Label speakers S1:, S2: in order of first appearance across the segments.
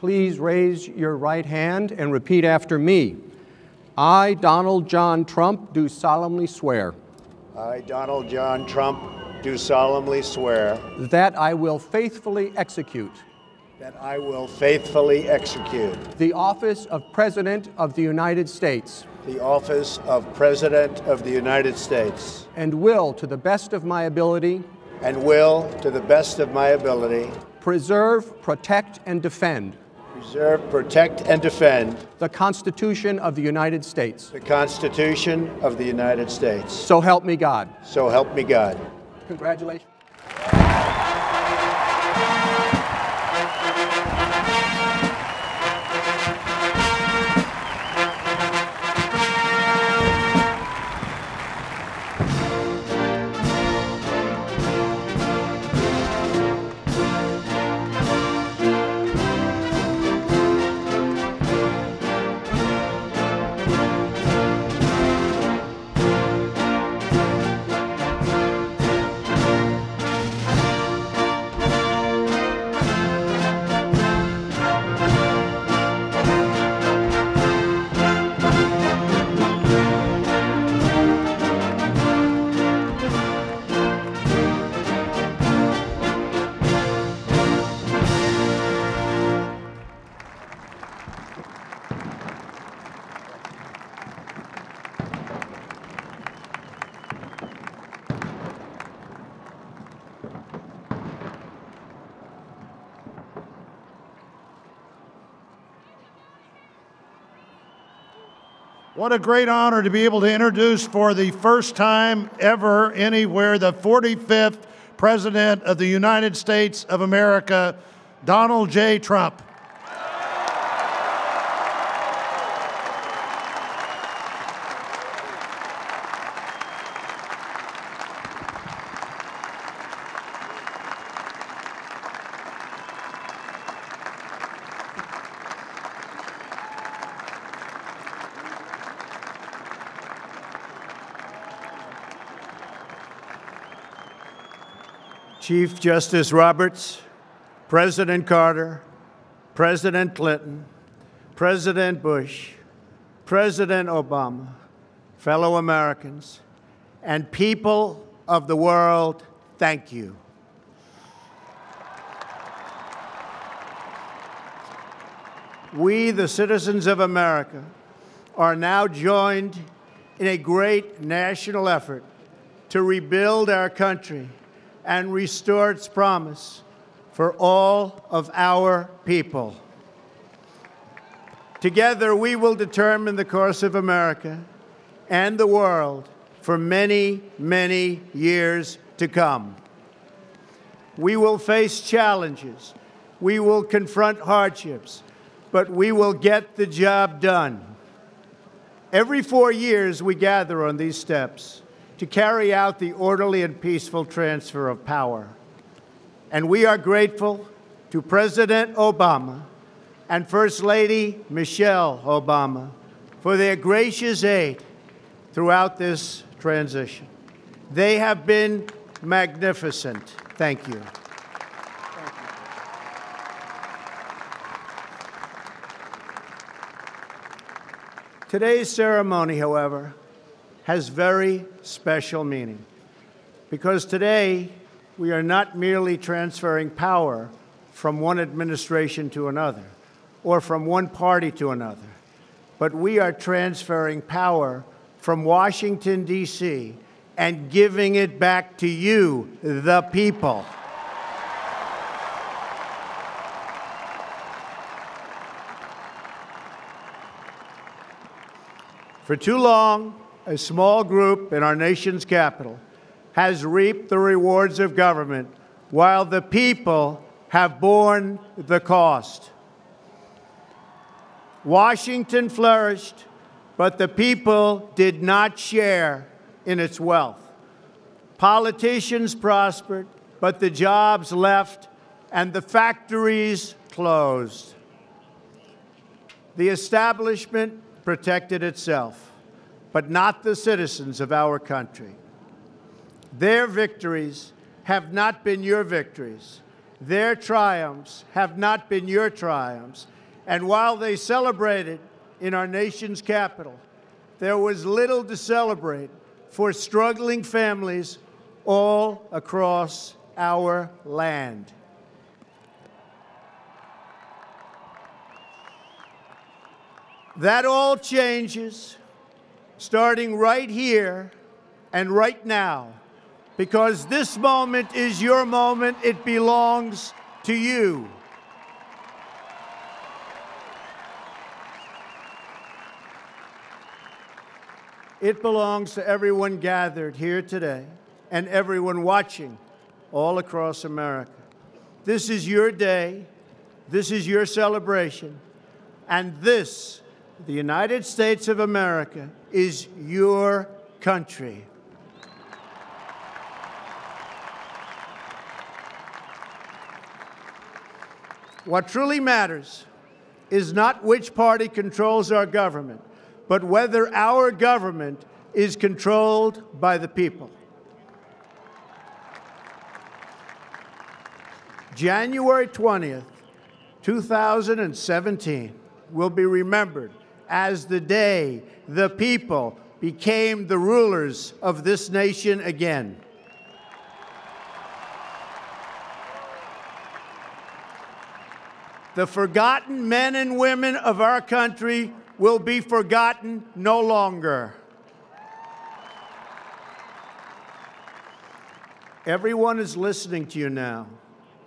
S1: please raise your right hand and repeat after me. I, Donald John Trump, do solemnly swear.
S2: I, Donald John Trump, do solemnly swear.
S1: That I will faithfully execute.
S2: That I will faithfully execute.
S1: The office of President of the United States.
S2: The office of President of the United States.
S1: And will, to the best of my ability.
S2: And will, to the best of my ability.
S1: Preserve, protect, and defend.
S2: Preserve, protect, and defend.
S1: The Constitution of the United States.
S2: The Constitution of the United States.
S1: So help me God.
S2: So help me God.
S1: Congratulations.
S3: What a great honor to be able to introduce for the first time ever anywhere the 45th President of the United States of America, Donald J. Trump.
S2: Chief Justice Roberts, President Carter, President Clinton, President Bush, President Obama, fellow Americans, and people of the world, thank you. We, the citizens of America, are now joined in a great national effort to rebuild our country and restore its promise for all of our people. Together, we will determine the course of America and the world for many, many years to come. We will face challenges. We will confront hardships, but we will get the job done. Every 4 years, we gather on these steps to carry out the orderly and peaceful transfer of power. And we are grateful to President Obama and First Lady Michelle Obama for their gracious aid throughout this transition. They have been magnificent. Thank you. Today's ceremony, however, has very special meaning, because today we are not merely transferring power from one administration to another or from one party to another, but we are transferring power from Washington, D.C., and giving it back to you, the people. For too long, a small group in our nation's capital has reaped the rewards of government while the people have borne the cost. Washington flourished, but the people did not share in its wealth. Politicians prospered, but the jobs left and the factories closed. The establishment protected itself, but not the citizens of our country. Their victories have not been your victories. Their triumphs have not been your triumphs. And while they celebrated in our nation's capital, there was little to celebrate for struggling families all across our land. That all changes starting right here and right now, because this moment is your moment. It belongs to you. It belongs to everyone gathered here today and everyone watching all across America. This is your day. This is your celebration. And this, the United States of America, is your country. What truly matters is not which party controls our government, but whether our government is controlled by the people. January 20th, 2017 will be remembered as the day the people became the rulers of this nation again. The forgotten men and women of our country will be forgotten no longer. Everyone is listening to you now.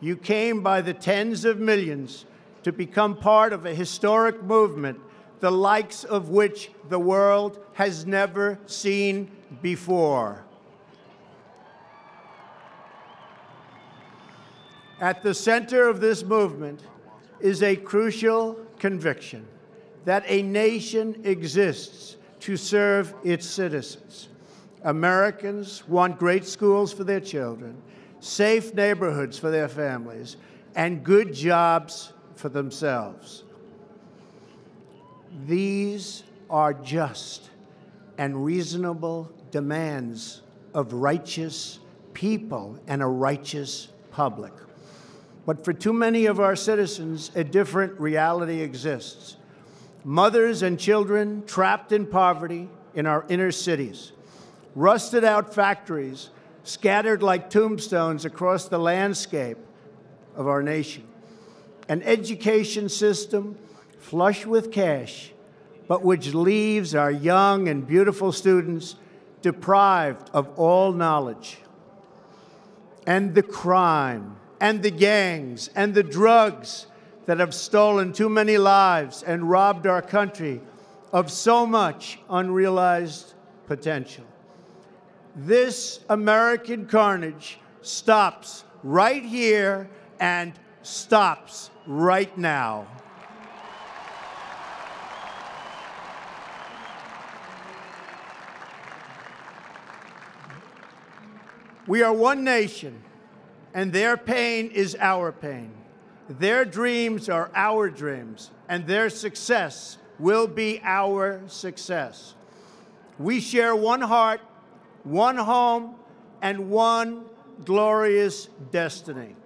S2: You came by the tens of millions to become part of a historic movement, the likes of which the world has never seen before. At the center of this movement is a crucial conviction that a nation exists to serve its citizens. Americans want great schools for their children, safe neighborhoods for their families, and good jobs for themselves. These are just and reasonable demands of righteous people and a righteous public. But for too many of our citizens, a different reality exists. Mothers and children trapped in poverty in our inner cities, rusted out factories scattered like tombstones across the landscape of our nation, an education system flush with cash, but which leaves our young and beautiful students deprived of all knowledge, and the crime and the gangs and the drugs that have stolen too many lives and robbed our country of so much unrealized potential. This American carnage stops right here and stops right now. We are one nation, and their pain is our pain. Their dreams are our dreams, and their success will be our success. We share one heart, one home, and one glorious destiny.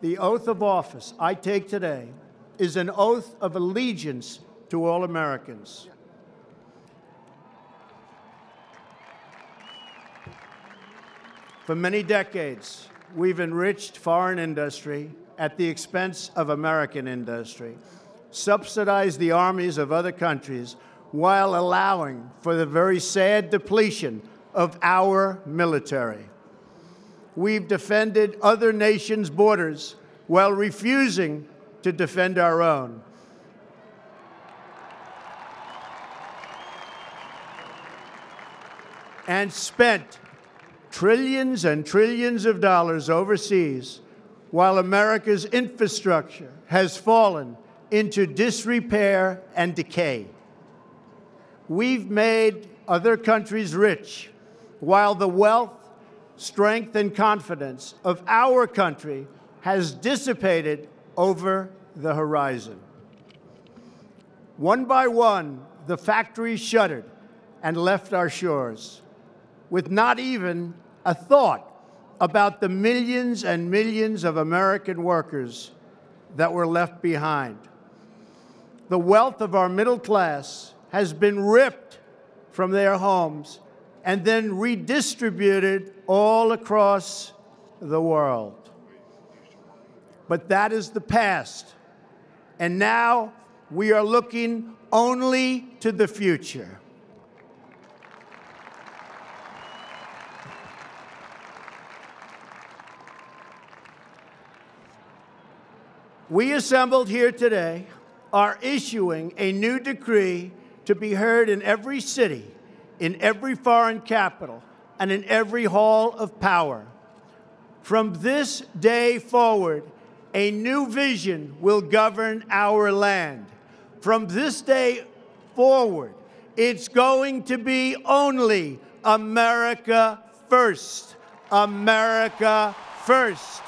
S2: The oath of office I take today is an oath of allegiance to all Americans. For many decades, we've enriched foreign industry at the expense of American industry, subsidized the armies of other countries while allowing for the very sad depletion of our military. We've defended other nations' borders while refusing to defend our own. And spent trillions and trillions of dollars overseas while America's infrastructure has fallen into disrepair and decay. We've made other countries rich while the wealth, strength, and confidence of our country has dissipated over the horizon. One by one, the factories shuttered and left our shores, with not even a thought about the millions and millions of American workers that were left behind. the wealth of our middle class has been ripped from their homes and then redistributed all across the world. But that is the past. And now we are looking only to the future. We assembled here today are issuing a new decree to be heard in every city, in every foreign capital, and in every hall of power. From this day forward, a new vision will govern our land. From this day forward, it's going to be only America first. America first.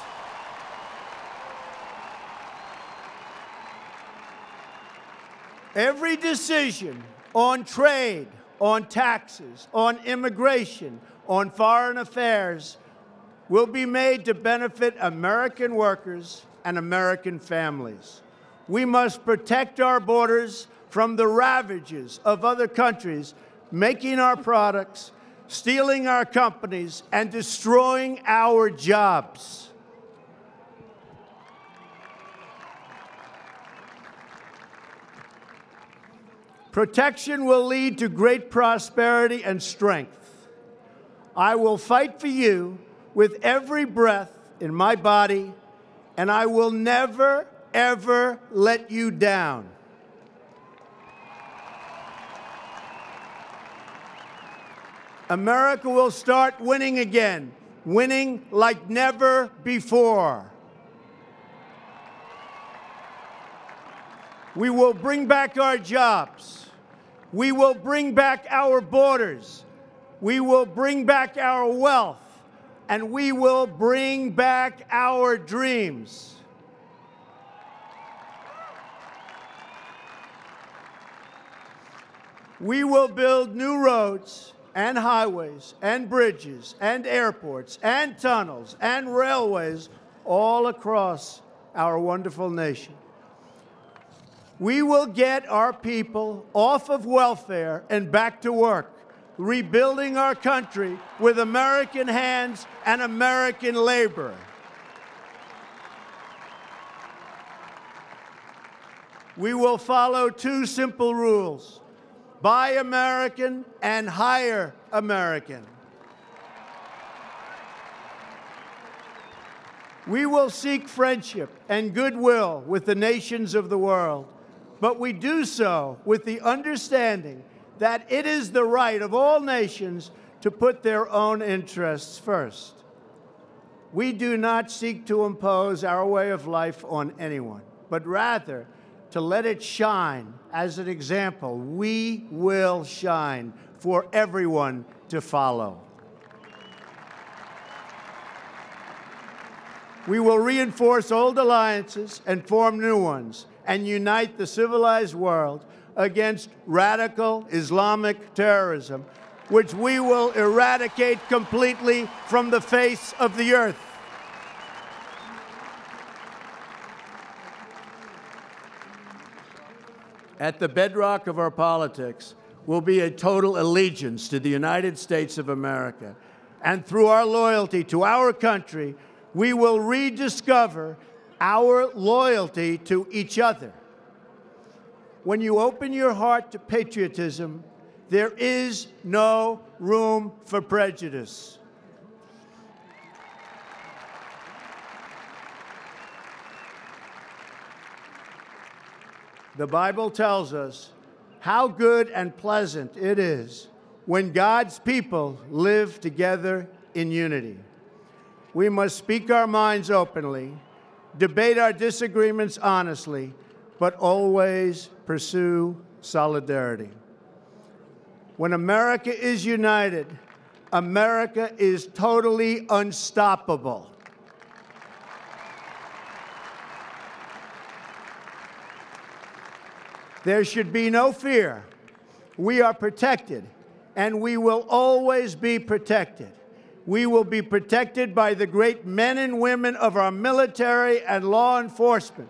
S2: Every decision on trade, on taxes, on immigration, on foreign affairs will be made to benefit American workers and American families. We must protect our borders from the ravages of other countries making our products, stealing our companies, and destroying our jobs. Protection will lead to great prosperity and strength. I will fight for you with every breath in my body, and I will never, ever let you down. America will start winning again, winning like never before. We will bring back our jobs. We will bring back our borders. We will bring back our wealth. And we will bring back our dreams. We will build new roads and highways and bridges and airports and tunnels and railways all across our wonderful nation. We will get our people off of welfare and back to work, rebuilding our country with American hands and American labor. We will follow two simple rules: buy American and hire American. We will seek friendship and goodwill with the nations of the world, but we do so with the understanding that it is the right of all nations to put their own interests first. We do not seek to impose our way of life on anyone, but rather to let it shine as an example. We will shine for everyone to follow. We will reinforce old alliances and form new ones, and unite the civilized world against radical Islamic terrorism, which we will eradicate completely from the face of the earth. At the bedrock of our politics will be a total allegiance to the United States of America. And through our loyalty to our country, we will rediscover our loyalty to each other. When you open your heart to patriotism, there is no room for prejudice. The Bible tells us how good and pleasant it is when God's people live together in unity. We must speak our minds openly, debate our disagreements honestly, but always pursue solidarity. When America is united, America is totally unstoppable. There should be no fear. We are protected, and we will always be protected. We will be protected by the great men and women of our military and law enforcement.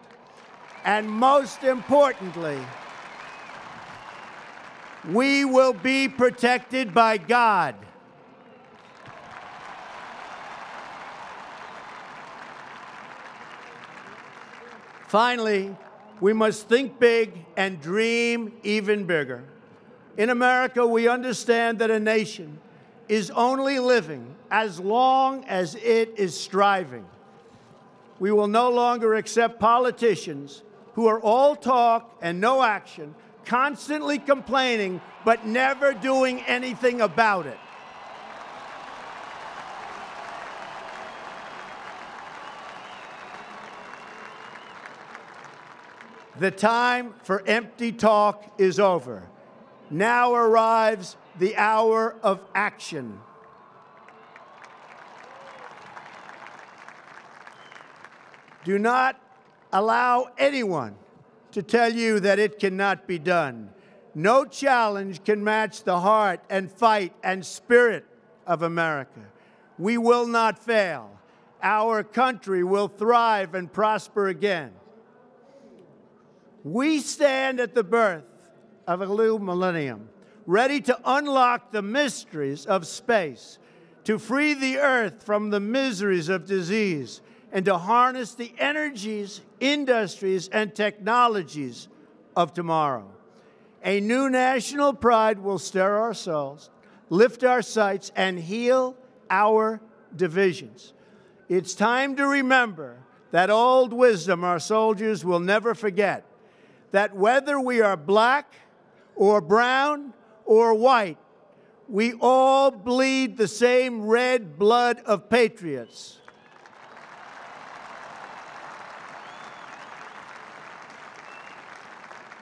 S2: And most importantly, we will be protected by God. Finally, we must think big and dream even bigger. In America, we understand that a nation is only living as long as it is striving. We will no longer accept politicians who are all talk and no action, constantly complaining but never doing anything about it. The time for empty talk is over. Now arrives the hour of action. Do not allow anyone to tell you that it cannot be done. No challenge can match the heart and fight and spirit of America. We will not fail. Our country will thrive and prosper again. We stand at the birth of a new millennium, ready to unlock the mysteries of space, to free the earth from the miseries of disease, and to harness the energies, industries, and technologies of tomorrow. A new national pride will stir our souls, lift our sights, and heal our divisions. It's time to remember that old wisdom our soldiers will never forget, that whether we are black or brown or white, we all bleed the same red blood of patriots.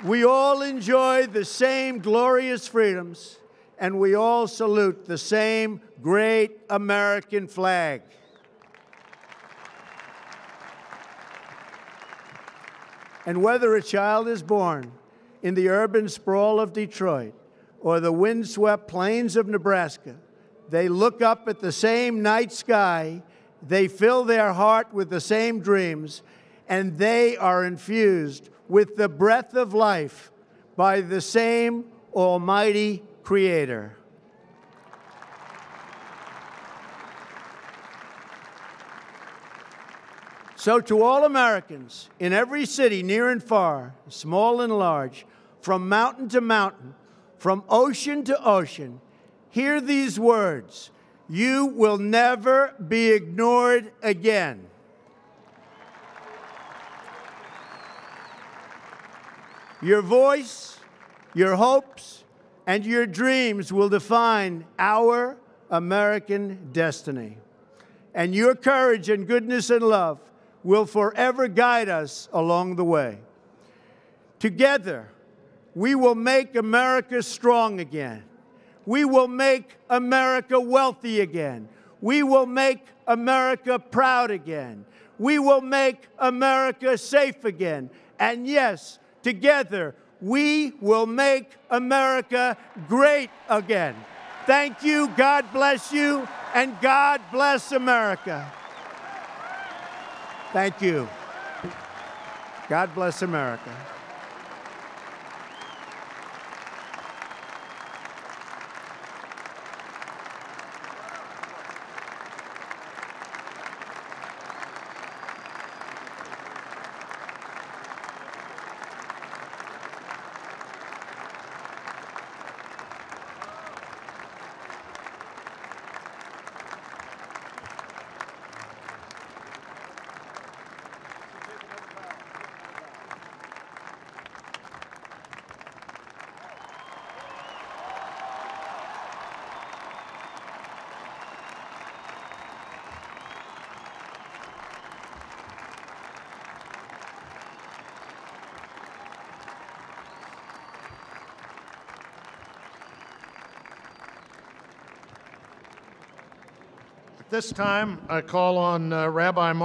S2: We all enjoy the same glorious freedoms, and we all salute the same great American flag. And whether a child is born in the urban sprawl of Detroit or the windswept plains of Nebraska, they look up at the same night sky, they fill their heart with the same dreams, and they are infused with the breath of life by the same almighty Creator. So to all Americans in every city, near and far, small and large, from mountain to mountain, from ocean to ocean, hear these words: you will never be ignored again. Your voice, your hopes, and your dreams will define our American destiny. And your courage and goodness and love will forever guide us along the way. Together, we will make America strong again. We will make America wealthy again. We will make America proud again. We will make America safe again. And yes, together, we will make America great again. Thank you, God bless you, and God bless America. Thank you. God bless America.
S3: At this time, I call on Rabbi Marvin